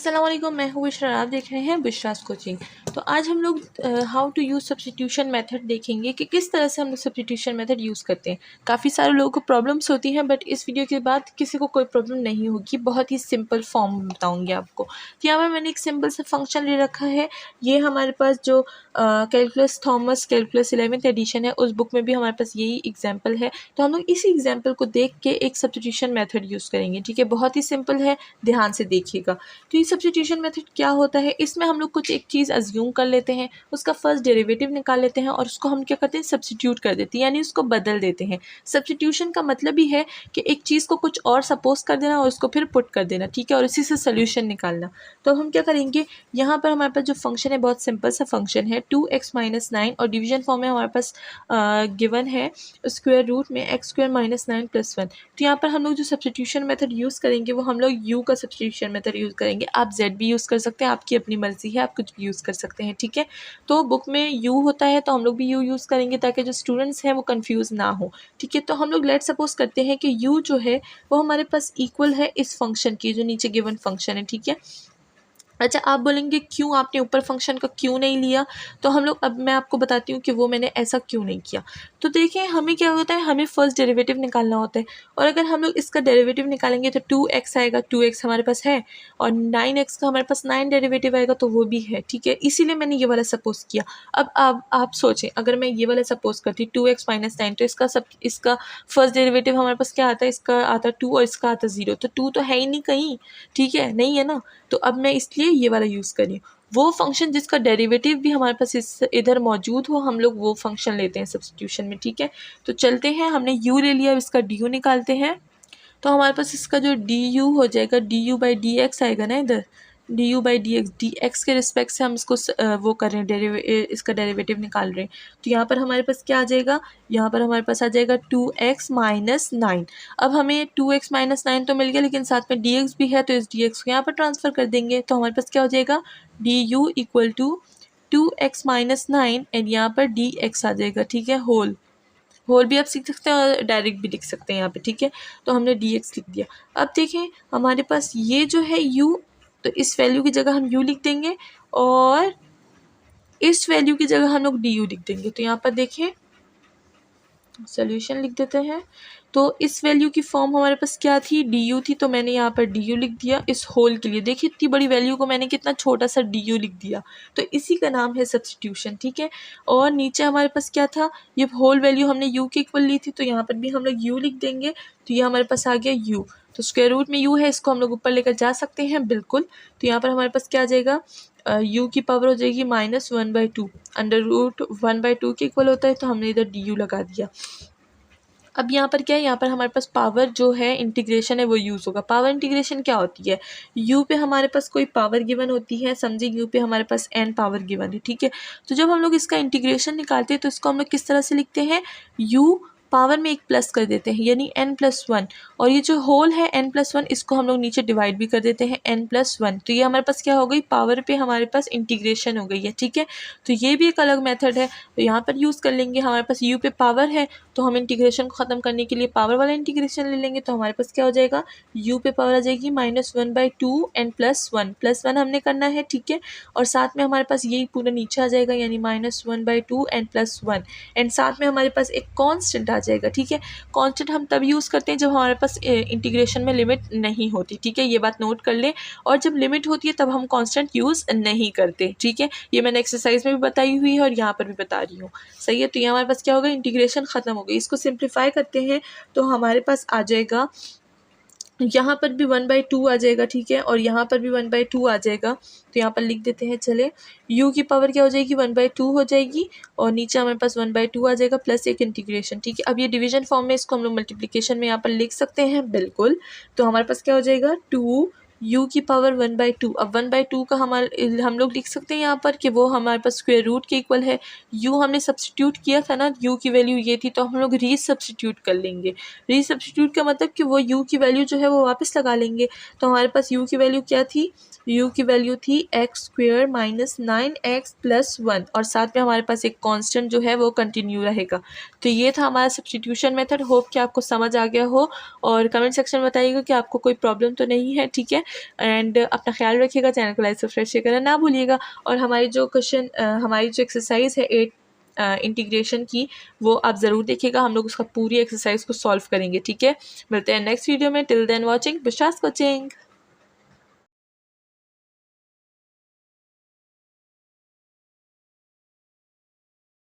अस्सलाम वालेकुम, मैं हूँ बिशरा, आप देख रहे हैं बिशरास कोचिंग। तो आज हम लोग how to use substitution method देखेंगे कि किस तरह से हम लोग सब्स्टिट्यूशन मेथड यूज़ करते हैं। काफ़ी सारे लोगों को प्रॉब्लम्स होती हैं, बट इस वीडियो के बाद किसी को कोई प्रॉब्लम नहीं होगी। बहुत ही सिंपल फॉर्म में बताऊँगी आपको। तो यहाँ पर मैंने एक सिंपल सा फंक्शन ले रखा है। ये हमारे पास जो calculus Thomas calculus 11th addition है, उस बुक में भी हमारे पास यही एग्जाम्पल है। तो हम लोग इसी एग्जाम्पल को देख के एक सब्स्टिट्यूशन मेथड यूज़ करेंगे। ठीक है, बहुत ही सिंपल है, ध्यान से देखिएगा। तो ये सब्स्टिट्यूशन मेथड क्या होता है, इसमें हम लोग कुछ एक चीज़ अज्यूम कर लेते हैं, उसका फर्स्ट डेरिवेटिव निकाल लेते हैं और उसको हम क्या करते हैं, सब्स्टिट्यूट कर देते हैं, यानी उसको बदल देते हैं। सब्स्टिट्यूशन का मतलब ही है कि एक चीज़ को कुछ और सपोज कर देना और उसको फिर पुट कर देना। ठीक है, और इसी से सोल्यूशन निकालना। तो हम क्या करेंगे, यहाँ पर हमारे पास जो फंक्शन है बहुत सिंपल सा फंक्शन है, 2x - 9 और डिवीजन फॉर्म में हमारे पास गिवन है स्क्वायर रूट में x² - 9 + 1। तो यहाँ पर हम लोग जो सब्स्टिट्यूशन मेथड यूज़ करेंगे वो हम लोग u का सब्स्टिट्यूशन मेथड यूज़ करेंगे। आप z भी यूज़ कर सकते हैं, आपकी अपनी मर्ज़ी है, आप कुछ भी यूज़ कर सकते हैं। ठीक है, तो बुक में u होता है तो हम लोग भी u यूज़ करेंगे ताकि जो स्टूडेंट्स हैं वो कंफ्यूज ना हो। ठीक है, तो हम लोग लेट सपोज करते हैं कि u जो है वो हमारे पास इक्वल है इस फंक्शन की, जो नीचे गिवन फंक्शन है। ठीक है, अच्छा, आप बोलेंगे क्यों आपने ऊपर फंक्शन का क्यों नहीं लिया, तो हम लोग अब मैं आपको बताती हूँ कि वो मैंने ऐसा क्यों नहीं किया। तो देखिए, हमें क्या होता है, हमें फर्स्ट डेरिवेटिव निकालना होता है और अगर हम लोग इसका डेरिवेटिव निकालेंगे तो 2x आएगा, 2x हमारे पास है, और 9x का हमारे पास 9 डेरिवेटिव आएगा तो वो भी है। ठीक है, इसीलिए मैंने ये वाला सपोज किया। अब आप सोचें, अगर मैं ये वाला सपोज करती 2x - 9, तो इसका फर्स्ट डेरिवेटिव हमारे पास क्या आता है, इसका आता 2 और इसका आता 0, तो 2 तो है ही नहीं कहीं। ठीक है, नहीं है ना, तो अब मैं इसलिए ये वाला यूज़ करी। वो फंक्शन जिसका डेरिवेटिव भी हमारे पास इधर मौजूद हो, हम लोग वो फंक्शन लेते हैं सब्स्टिट्यूशन में। ठीक है, तो चलते हैं, हमने u ले लिया, अब इसका du निकालते हैं। तो हमारे पास इसका जो du हो जाएगा, du/dx आएगा ना इधर, du/dx, dx के रिस्पेक्ट से हम इसको वो कर रहे हैं, इसका डेरिवेटिव निकाल रहे हैं। तो यहाँ पर हमारे पास क्या आ जाएगा, यहाँ पर हमारे पास आ जाएगा 2x - 9। अब हमें 2x - 9 तो मिल गया, लेकिन साथ में dx भी है, तो इस dx को यहाँ पर ट्रांसफ़र कर देंगे। तो हमारे पास क्या हो जाएगा, du = 2x - 9 एंड यहाँ पर dx आ जाएगा। ठीक है, होल भी आप सीख सकते हैं और डायरेक्ट भी लिख सकते हैं यहाँ पे। ठीक है, तो हमने dx लिख दिया। अब देखें, हमारे पास ये जो है u, तो इस वैल्यू की जगह हम u लिख देंगे और इस वैल्यू की जगह हम लोग du लिख देंगे। तो यहाँ पर देखें, सोल्यूशन लिख देते हैं। तो इस वैल्यू की फॉर्म हमारे पास क्या थी, du थी, तो मैंने यहाँ पर du लिख दिया इस होल के लिए। देखिए, इतनी बड़ी वैल्यू को मैंने कितना छोटा सा du लिख दिया, तो इसी का नाम है सब्स्टिट्यूशन। ठीक है, और नीचे हमारे पास क्या था, ये होल वैल्यू हमने u के इक्वल ली थी, तो यहाँ पर भी हम लोग u लिख देंगे। तो ये हमारे पास आ गया u, तो स्क्वायर रूट में u है, इसको हम लोग ऊपर लेकर जा सकते हैं बिल्कुल। तो यहाँ पर हमारे पास क्या आ जाएगा, u की पावर हो जाएगी -1/2, √1/2 के इक्वल होता है, तो हमने इधर du लगा दिया। अब यहाँ पर क्या है, यहाँ पर हमारे पास पावर जो है इंटीग्रेशन है वो यूज़ होगा। पावर इंटीग्रेशन क्या होती है, u पे हमारे पास कोई पावर गिवन होती है, समझिए u पे हमारे पास n पावर गिवन है। ठीक है, तो जब हम लोग इसका इंटीग्रेशन निकालते हैं तो इसको हम लोग किस तरह से लिखते हैं, u पावर में एक प्लस कर देते हैं, यानी n+1, और ये जो होल है n+1, इसको हम लोग नीचे डिवाइड भी कर देते हैं n+1। तो ये हमारे पास क्या हो गई, पावर पे हमारे पास इंटीग्रेशन हो गई है। ठीक है, तो ये भी एक अलग मेथड है, तो यहाँ पर यूज़ कर लेंगे। हमारे पास u पे पावर है, तो हम इंटीग्रेशन को ख़त्म करने के लिए पावर वाला इंटीग्रेशन ले लेंगे। तो हमारे पास क्या हो जाएगा, u पे पावर आ जाएगी -1/2 एंड +1 हमने करना है। ठीक है, और साथ में हमारे पास यही पूरा नीचे आ जाएगा, यानी -1/2 एंड +1, एंड साथ में हमारे पास एक कांस्टेंट आ जाएगा। ठीक है, कांस्टेंट हम तब यूज़ करते हैं जब हमारे पास इंटीग्रेशन में लिमिट नहीं होती। ठीक है, ये बात नोट कर लें, और जब लिमिट होती है तब हम कांस्टेंट यूज़ नहीं करते। ठीक है, ये मैंने एक्सरसाइज में भी बताई हुई है और यहाँ पर भी बता रही हूँ। सही है, तो ये हमारे पास क्या होगा, इंटीग्रेशन ख़त्म हो गई। इसको सिंप्लीफाई करते हैं तो हमारे पास आ जाएगा, यहाँ पर भी 1/2 आ जाएगा। ठीक है, और यहाँ पर भी 1/2 आ जाएगा। तो यहाँ पर लिख देते हैं, चले, u की पावर क्या हो जाएगी, 1/2 हो जाएगी, और नीचे हमारे पास 1/2 आ जाएगा प्लस एक इंटीग्रेशन। ठीक है, अब ये डिवीजन फॉर्म में, इसको हम लोग मल्टीप्लिकेशन में यहाँ पर लिख सकते हैं बिल्कुल। तो हमारे पास क्या हो जाएगा, 2 u की पावर 1/2। अब 1/2 का हम लोग लिख सकते हैं यहाँ पर कि वो हमारे पास स्क्वायर रूट के इक्वल है। u हमने सब्स्टिट्यूट किया था ना, u की वैल्यू ये थी, तो हम लोग रीसब्स्टिट्यूट कर लेंगे। रीसब्स्टिट्यूट का मतलब कि वो u की वैल्यू जो है वो वापस लगा लेंगे। तो हमारे पास u की वैल्यू क्या थी, u की वैल्यू थी x² - 9x + 1, और साथ में हमारे पास एक कांस्टेंट जो है वो कंटिन्यू रहेगा। तो ये था हमारा सब्स्टिट्यूशन मेथड। होप कि आपको समझ आ गया हो, और कमेंट सेक्शन में बताइएगा कि आपको कोई प्रॉब्लम तो नहीं है। ठीक है, एंड अपना ख्याल रखिएगा, चैनल को लाइक सब्सक्राइब करना ना भूलिएगा। और हमारी जो एक्सरसाइज है 8 इंटीग्रेशन की, वो आप ज़रूर देखिएगा, हम लोग उसका पूरी एक्सरसाइज को सॉल्व करेंगे। ठीक है, मिलते हैं नेक्स्ट वीडियो में। Till then watching Biswas coaching.